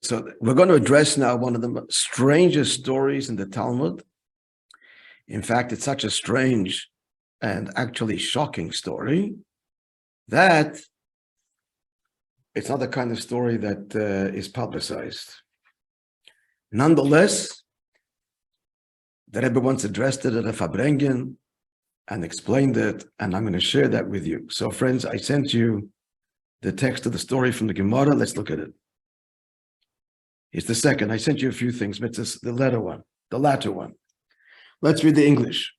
So we're going to address now one of the strangest stories in the Talmud. In fact, it's such a strange and actually shocking story that it's not the kind of story that is publicized. Nonetheless, the Rebbe once addressed it at a Fabrengen and explained it, and I'm going to share that with you. So friends, I sent you the text of the story from the Gemara. Let's look at it. It's the second. I sent you a few things, but it's the latter one. Let's read the English.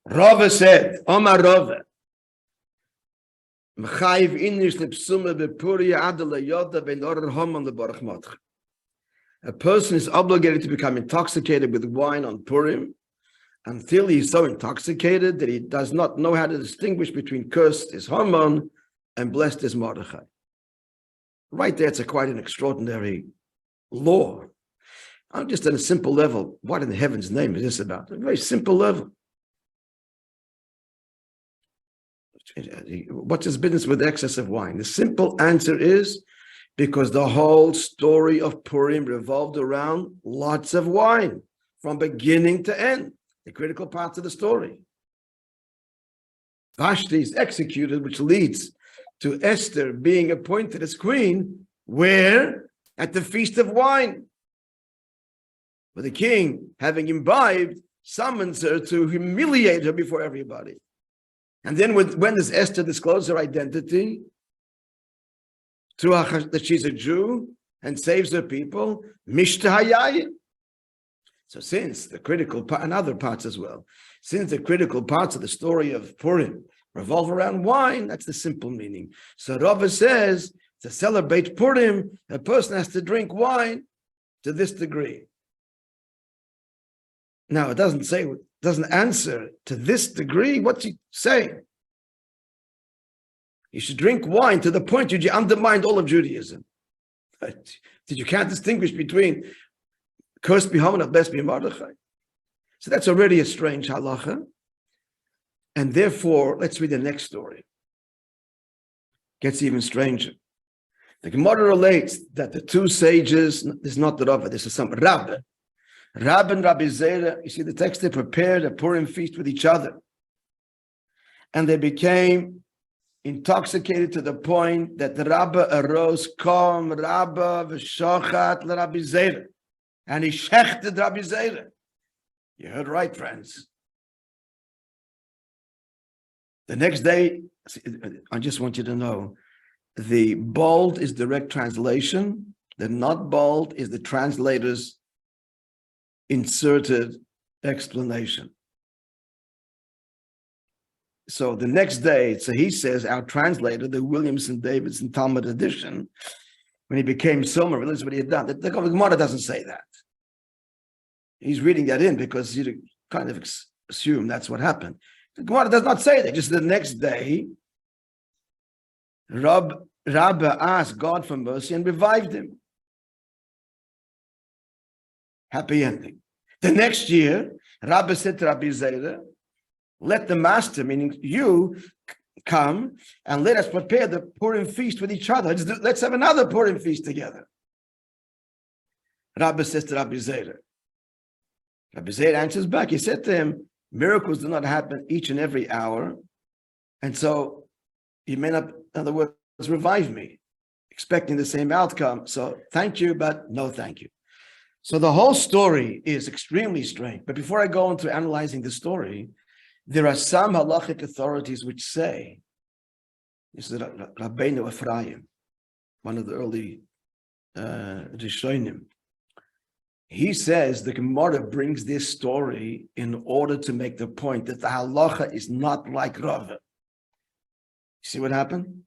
Rebbe said, Omar Rebbe, a person is obligated to become intoxicated with wine on Purim until he is so intoxicated that he does not know how to distinguish between cursed is Haman and blessed is Mordechai. Right there, it's quite an extraordinary law. I'm just on a simple level. What in heaven's name is this about? A very simple level. What's his business with excess of wine? The simple answer is because the whole story of Purim revolved around lots of wine from beginning to end, the critical parts of the story. Vashti is executed, which leads to Esther being appointed as queen, where? At the Feast of Wine. But the king, having imbibed, summons her to humiliate her before everybody. And then when does Esther disclose her identity? That she's a Jew and saves her people. Mishtahayayim. So since the critical part, and other parts as well, since the critical parts of the story of Purim revolve around wine, that's the simple meaning. So Rebbe says, to celebrate Purim, a person has to drink wine to this degree. Now, it doesn't answer to this degree. What's he saying? You should drink wine to the point that you undermine all of Judaism. That you can't distinguish between cursed be Haman and blessed be Mordechai. So that's already a strange halacha. And therefore, let's read the next story. Gets even stranger. The Gemara relates that the two sages, this is not the Rebbe, this is some Rabbi. Rabbi and Rabbi Zera, you see the text, they prepared a Purim feast with each other. And they became intoxicated to the point that the Rabbi arose, Kom Rabbi v'shochat l'Rabbi Zera. And he shechted Rabbi Zera. You heard right, friends. The next day, I just want you to know, the bold is direct translation. The not bold is the translator's inserted explanation. So the next day, so he says, our translator, the Williamson-Davidson Talmud edition, when he became Somer, realized what he had done. The Gemara doesn't say that. He's reading that in because you kind of assume that's what happened. The Gemara does not say that. Just the next day, Rabbi asked God for mercy and revived him. Happy ending. The next year, Rabbi said to Rabbi Zera, let the master, meaning you, come and let us prepare the Purim feast with each other. Let's have another Purim feast together. Rabbi says to Rabbi Zera. Rabbi Zera answers back. He said to him, miracles do not happen each and every hour. And so you may not, in other words, revive me, expecting the same outcome. So thank you, but no thank you. So the whole story is extremely strange. But before I go into analyzing the story, there are some halachic authorities which say, this is Rabbeinu Ephraim, one of the early Rishonim. He says the Gemara brings this story in order to make the point that the halacha is not like Rava. See what happened?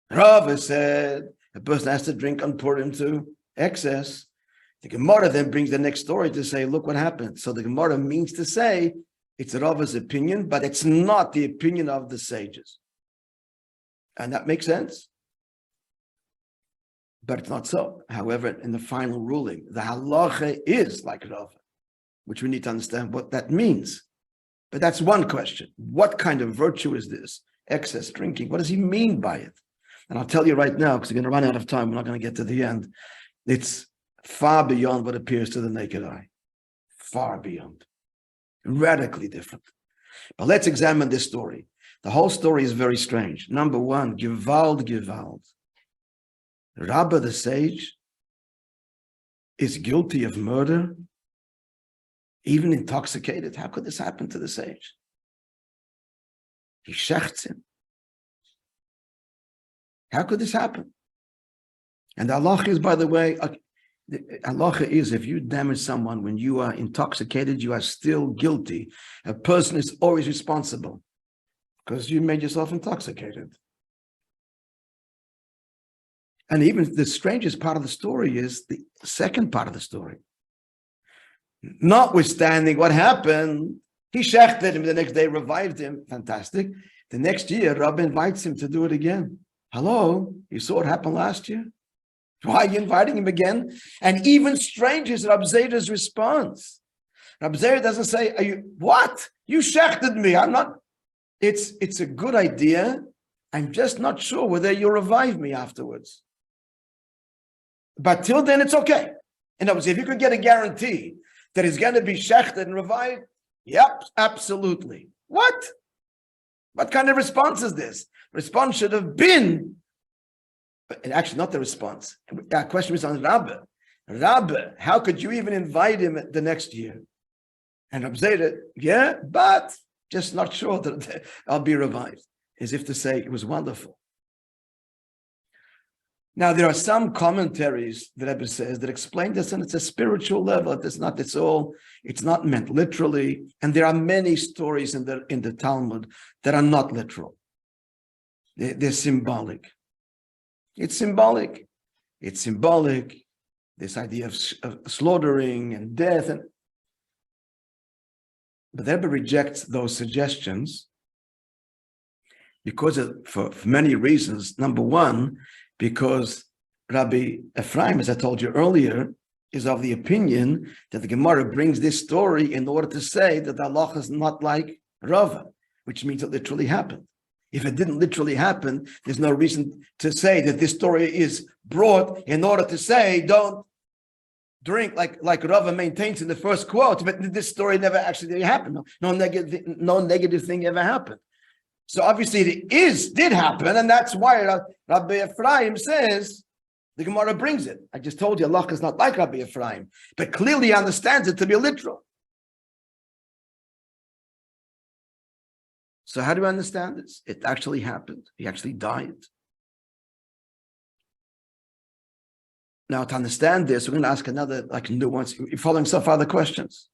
Rava said a person has to drink on Purim to excess. The Gemara then brings the next story to say, look what happened. So the Gemara means to say it's Rava's opinion, but it's not the opinion of the sages. And that makes sense. But it's not so. However, in the final ruling, the halacha is like Rava, which we need to understand what that means. But that's one question. What kind of virtue is this? Excess drinking. What does he mean by it? And I'll tell you right now, because we're going to run out of time. We're not going to get to the end. It's far beyond what appears to the naked eye. Far beyond. Radically different. But let's examine this story. The whole story is very strange. Number one, Gewalt. Rebbe the sage is guilty of murder, even intoxicated. How could this happen to the sage? He shechts him. How could this happen? And the halacha is, by the way, the halacha is if you damage someone when you are intoxicated, you are still guilty. A person is always responsible because you made yourself intoxicated. And even the strangest part of the story is the second part of the story. Notwithstanding what happened, he shechted him the next day, revived him. Fantastic. The next year, Rabbi invites him to do it again. Hello, you saw what happened last year? Why are you inviting him again? And even strange is Rabbi Zera's response. Rabbi Zera doesn't say, "Are you what? You shechted me. I'm not." It's a good idea. I'm just not sure whether you'll revive me afterwards. But till then, it's okay. In other words, if you could get a guarantee that he's going to be shechted and revived, yep, absolutely. What? What kind of response is this? Response should have been, but actually not the response. Our question is on Rabbi. Rabbi, how could you even invite him the next year? And Rabbi Zera, yeah, but just not sure that I'll be revived. As if to say it was wonderful. Now, there are some commentaries that Rebbe says that explain this, and it's a spiritual level. It's not meant literally. And there are many stories in the Talmud that are not literal. They're symbolic. It's symbolic. It's symbolic. This idea of slaughtering and death. But Rebbe rejects those suggestions because for many reasons. Number one, because Rabbi Ephraim, as I told you earlier, is of the opinion that the Gemara brings this story in order to say that the halacha is not like Rava, which means it literally happened. If it didn't literally happen, there's no reason to say that this story is brought in order to say don't drink like Rava maintains in the first quote, but this story never actually happened. No negative thing ever happened. So obviously it did happen, and that's why Rabbi Ephraim says the Gemara brings it. I just told you Allah is not like Rabbi Ephraim, but clearly understands it to be literal. So how do we understand this? It actually happened. He actually died. Now to understand this, we're going to ask another nuance. You're following some other questions.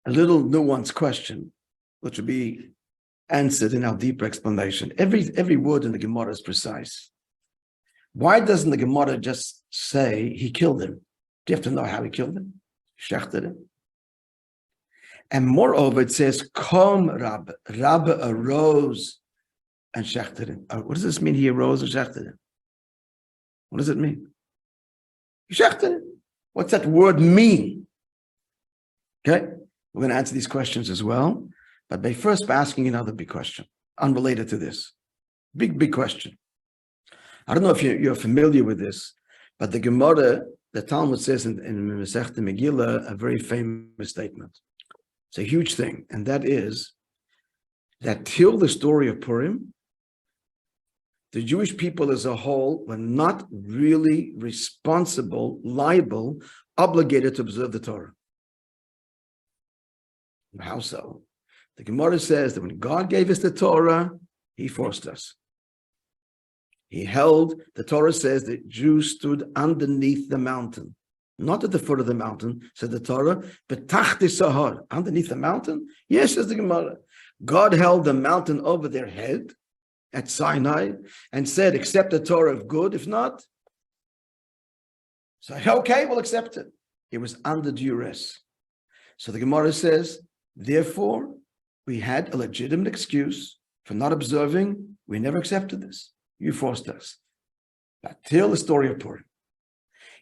A little nuanced question, which will be answered in our deeper explanation. Every word in the Gemara is precise. Why doesn't the Gemara just say he killed him? Do you have to know how he killed him? He shechted him. And moreover, it says, Kom Rabbi. Rabbi arose and shechted him. What does this mean? He arose and shechted him. What does it mean? He shechted him. What's that word mean? Okay. We're going to answer these questions as well, but by asking another big question, unrelated to this. Big question. I don't know if you're familiar with this, but the Gemara, the Talmud says in Masechta Megillah, a very famous statement. It's a huge thing, and that is that till the story of Purim, the Jewish people as a whole were not really responsible, liable, obligated to observe the Torah. How so? The Gemara says that when God gave us the Torah, he forced us. The Torah says that Jews stood underneath the mountain, not at the foot of the mountain, said the Torah, but tachti sahar, underneath the mountain. Yes, says the Gemara. God held the mountain over their head at Sinai and said, accept the Torah if good, if not. So, okay, we'll accept it. It was under duress. So the Gemara says, therefore, we had a legitimate excuse for not observing. We never accepted this. You forced us. But till the story of Purim.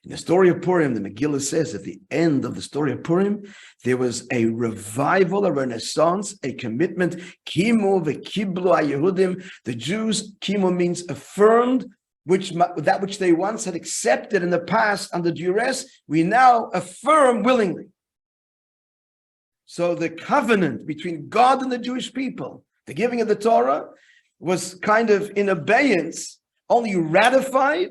In the story of Purim, the Megillah says at the end of the story of Purim, there was a revival, a renaissance, a commitment. Kimu v'kiblu haYehudim. The Jews, kimu means affirmed, that which they once had accepted in the past under duress, we now affirm willingly. So the covenant between God and the Jewish people, the giving of the Torah, was kind of in abeyance, only ratified.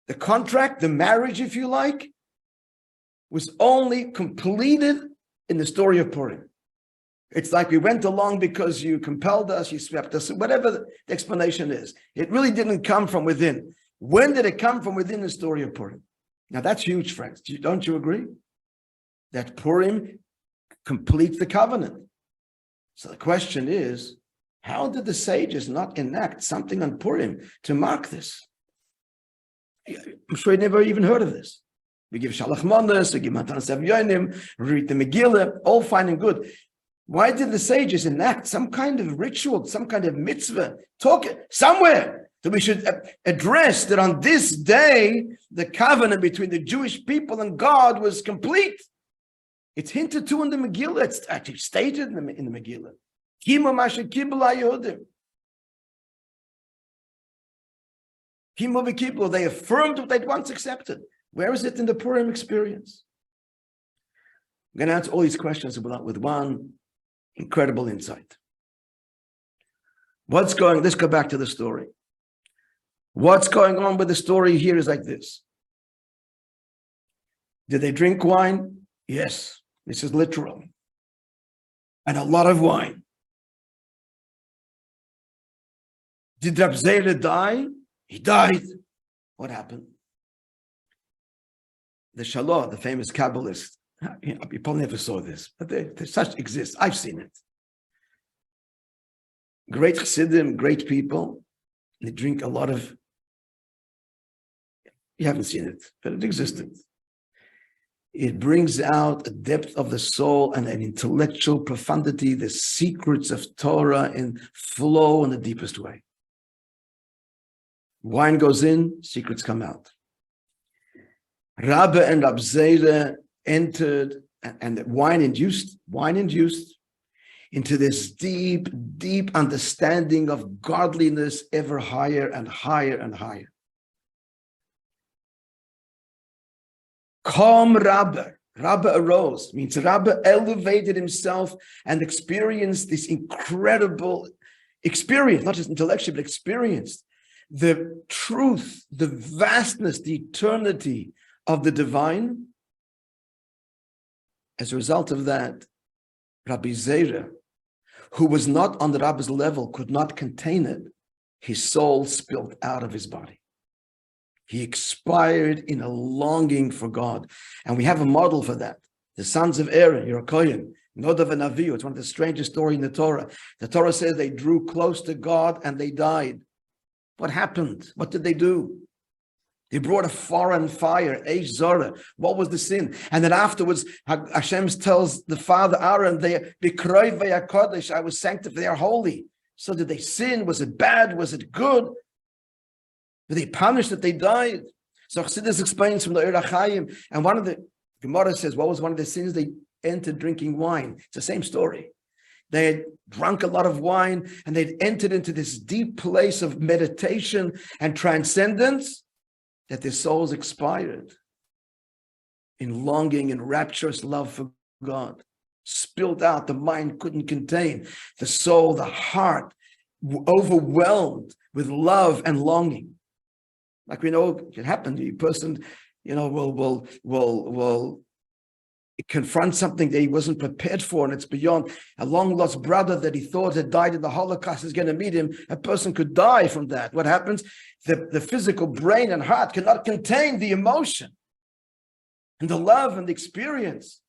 The contract, the marriage, if you like, was only completed in the story of Purim. It's like we went along because you compelled us, you swept us, whatever the explanation is. It really didn't come from within. When did it come from within the story of Purim? Now that's huge, friends. Don't you agree? That Purim completes the covenant. So the question is, how did the sages not enact something on Purim to mark this? I'm sure you never even heard of this. We give Shalach Manas, we give Matanas Avyonim, we read the Megillah, all fine and good. Why did the sages enact some kind of ritual, some kind of mitzvah, talk somewhere that we should address that on this day, the covenant between the Jewish people and God was complete? It's hinted to in the Megillah. It's actually stated in the Megillah. Kima masha kibla Yehudim. Kima v'kibla. They affirmed what they'd once accepted. Where is it in the Purim experience? I'm going to answer all these questions with one incredible insight. Let's go back to the story. What's going on with the story here is like this. Did they drink wine? Yes. This is literal. And a lot of wine. Did Rabbi Zera die? He died. What happened? The Shalom, the famous Kabbalist, you probably never saw this, but they such exists. I've seen it. Great Chassidim, great people, they drink a lot of, you haven't seen it, but it existed. It brings out a depth of the soul and an intellectual profundity, the secrets of Torah in flow in the deepest way. Wine goes in, secrets come out. Rebbe and Rabbi Zera entered, and wine induced into this deep, deep understanding of godliness ever higher and higher and higher. Come Rebbe arose, means Rebbe elevated himself and experienced this incredible experience, not just intellectually, but experienced the truth, the vastness, the eternity of the divine. As a result of that, Rabbi Zera, who was not on the Rabbi's level, could not contain it. His soul spilled out of his body. He expired in a longing for God. And we have a model for that. The sons of Aaron, Yerokoyim, Nodav and Avihu, it's one of the strangest stories in the Torah. The Torah says they drew close to God and they died. What happened? What did they do? They brought a foreign fire, Eish Zora. What was the sin? And then afterwards, Hashem tells the father Aaron, I was sanctified, they are holy. So did they sin? Was it bad? Was it good? Were they punished that they died? So Chassidus explains from the Ur HaChaim, and one of the Gemara says, what was one of the sins? They entered drinking wine. It's the same story. They had drunk a lot of wine and they'd entered into this deep place of meditation and transcendence that their souls expired in longing and rapturous love for God. Spilled out, the mind couldn't contain. The soul, the heart, overwhelmed with love and longing. Like we know it can happen. The person, will confront something that he wasn't prepared for, and it's beyond. A long-lost brother that he thought had died in the Holocaust is going to meet him. A person could die from that. What happens? The physical brain and heart cannot contain the emotion and the love and the experience.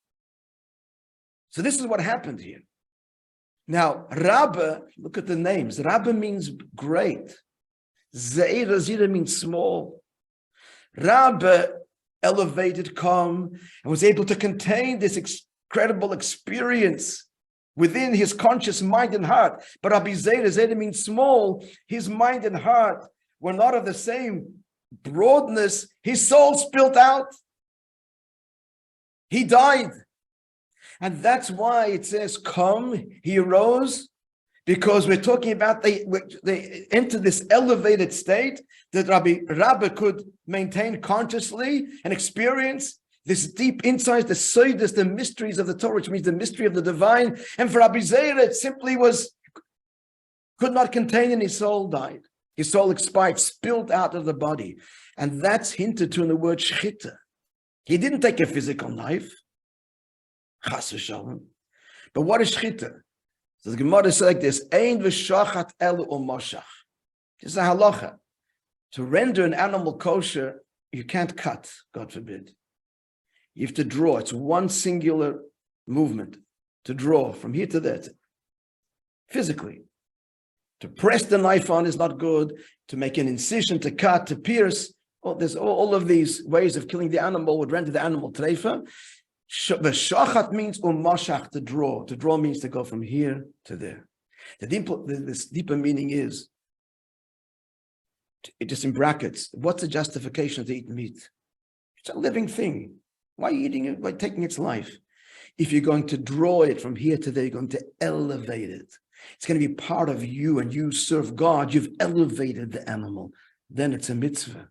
So this is what happened here. Now, Rebbe, look at the names. Rebbe means great. Zera means small. Rebbe elevated, calm, and was able to contain this incredible experience within his conscious mind and heart. But Rabbi Zera means small. His mind and heart were not of the same broadness, his soul spilled out. He died. And that's why it says, come, he arose, because we're talking about they entered this elevated state that Rabbi could maintain consciously and experience this deep insight, the soidas, the mysteries of the Torah, which means the mystery of the divine. And for Rabbi Zera, it simply could not contain, and his soul died. His soul expired, spilled out of the body. And that's hinted to in the word shchita. He didn't take a physical knife. Chas v'shalom. But what is shchita? So the Gemara says like this: Ein v'shachat elu u'moshach. This is a halacha. To render an animal kosher, you can't cut, God forbid. You have to draw. It's one singular movement to draw from here to there. Physically. To press the knife on is not good. To make an incision, to cut, to pierce. There's all of these ways of killing the animal would render the animal treifa. The shachat means umashach, to draw. To draw means to go from here to there. This deeper meaning is, just in brackets, what's the justification to eat meat? It's a living thing. Why are you eating it? Why taking its life? If you're going to draw it from here to there, you're going to elevate it. It's going to be part of you, and you serve God. You've elevated the animal. Then it's a mitzvah.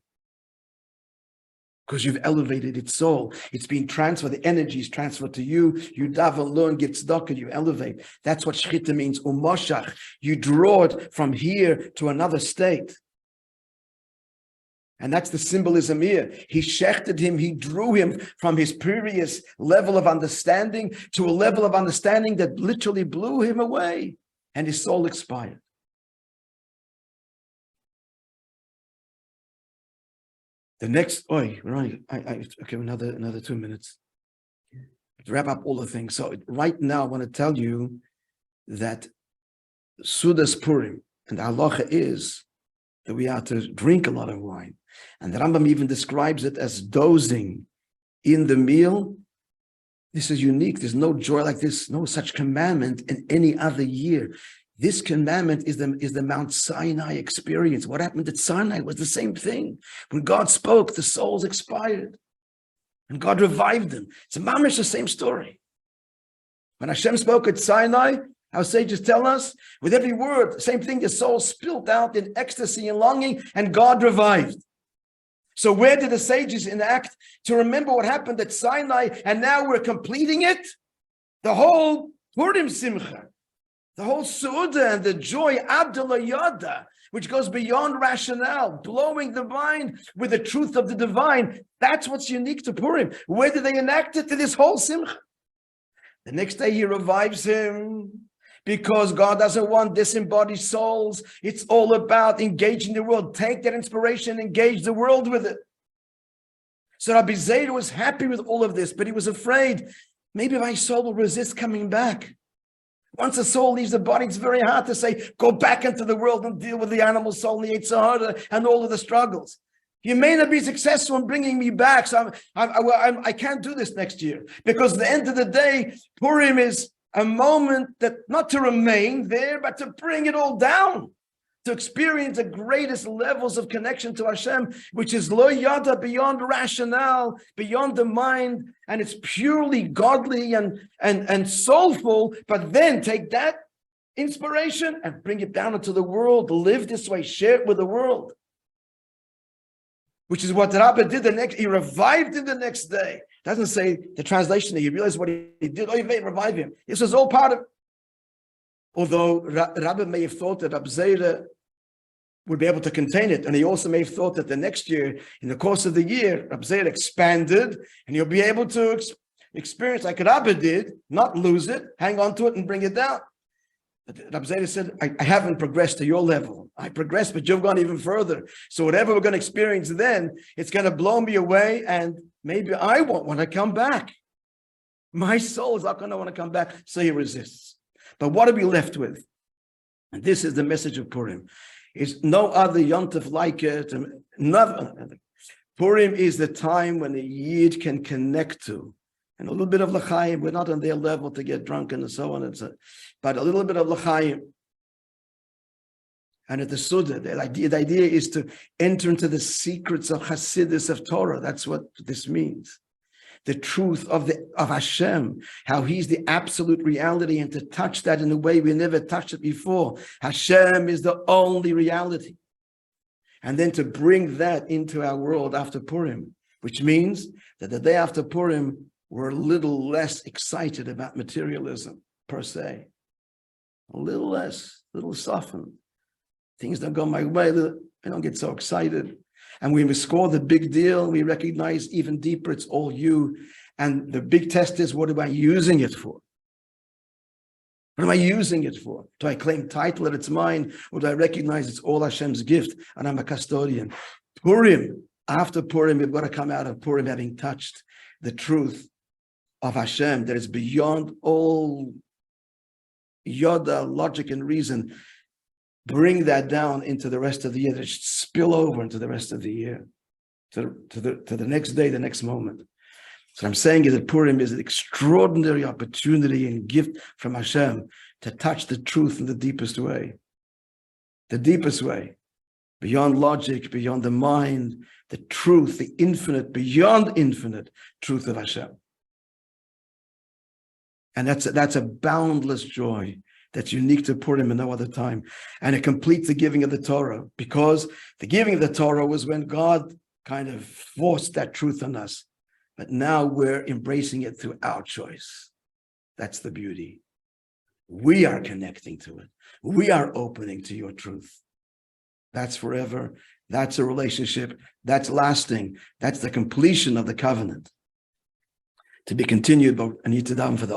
Because you've elevated its soul. It's being transferred. The energy is transferred to you. You daven, learn, get tzedakah, you elevate. That's what shchita means, umoshach. You draw it from here to another state. And that's the symbolism here. He shechted him, he drew him from his previous level of understanding to a level of understanding that literally blew him away. And his soul expired. The next, okay, another 2 minutes to wrap up all the things. So right now, I want to tell you that Sudas Purim, and the halacha is that we are to drink a lot of wine. And the Rambam even describes it as dozing in the meal. This is unique. There's no joy like this, no such commandment in any other year. This commandment is the Mount Sinai experience. What happened at Sinai was the same thing. When God spoke, the souls expired. And God revived them. It's a mamish, the same story. When Hashem spoke at Sinai, our sages tell us, with every word, the same thing, the soul spilled out in ecstasy and longing, and God revived. So where did the sages enact to remember what happened at Sinai, and now we're completing it? The whole Purim Simcha. The whole Su'udah and the joy, Abdullah Yada, which goes beyond rationale, blowing the mind with the truth of the divine. That's what's unique to Purim. Where did they enact it? To this whole Simcha. The next day he revives him because God doesn't want disembodied souls. It's all about engaging the world. Take that inspiration, engage the world with it. So Rabbi Zera was happy with all of this, but he was afraid, maybe my soul will resist coming back. Once the soul leaves the body, it's very hard to say, go back into the world and deal with the animal soul and the Yetzer Hara and all of the struggles. You may not be successful in bringing me back, so I can't do this next year. Because at the end of the day, Purim is a moment that not to remain there, but to bring it all down. To experience the greatest levels of connection to Hashem, which is lo yada, beyond rationale, beyond the mind, and it's purely godly and soulful. But then take that inspiration and bring it down into the world, live this way, share it with the world. Which is what the Rebbe did he revived him the next day. Doesn't say the translation that he realized what he did. Oh, he may revive him. This was all part of. Although Rebbe may have thought that Rabbi Zera would be able to contain it, and he also may have thought that the next year, in the course of the year, Rabbi Zera expanded, and he'll be able to experience like Rebbe did, not lose it, hang on to it, and bring it down. But Rabbi Zera said, I haven't progressed to your level. I progressed, but you've gone even further. So whatever we're going to experience then, it's going to blow me away, and maybe I won't want to come back. My soul is not going to want to come back, so he resists. But what are we left with? And this is the message of Purim. It's no other yontif like it. Purim is the time when the Yid can connect to. And a little bit of l'chaim. We're not on their level to get drunk and so on. But a little bit of l'chaim. And at the Suda, the idea is to enter into the secrets of Hasidus, of Torah. That's what this means. The truth of Hashem, how he's the absolute reality, and to touch that in a way we never touched it before. Hashem is the only reality. And then to bring that into our world after Purim, which means that the day after Purim, we're a little less excited about materialism per se. A little less, a little softened. Things don't go my way, I don't get so excited. And when we score the big deal, we recognize even deeper, it's all you. And the big test is, what am I using it for? What am I using it for? Do I claim title that it's mine, or do I recognize it's all Hashem's gift and I'm a custodian? Purim, after Purim, we've got to come out of Purim having touched the truth of Hashem that is beyond all yoda, logic, and reason. Bring that down into the rest of the year, that it should spill over into the rest of the year, to the next day, the next moment. So I'm saying is that Purim is an extraordinary opportunity and gift from Hashem to touch the truth in the deepest way, beyond logic, beyond the mind, the truth, the infinite, beyond infinite truth of Hashem. And that's a boundless joy that's unique to Purim and no other time. And it completes the giving of the Torah, because the giving of the Torah was when God kind of forced that truth on us. But now we're embracing it through our choice. That's the beauty. We are connecting to it. We are opening to your truth. That's forever. That's a relationship. That's lasting. That's the completion of the covenant. To be continued, but I need to daven for the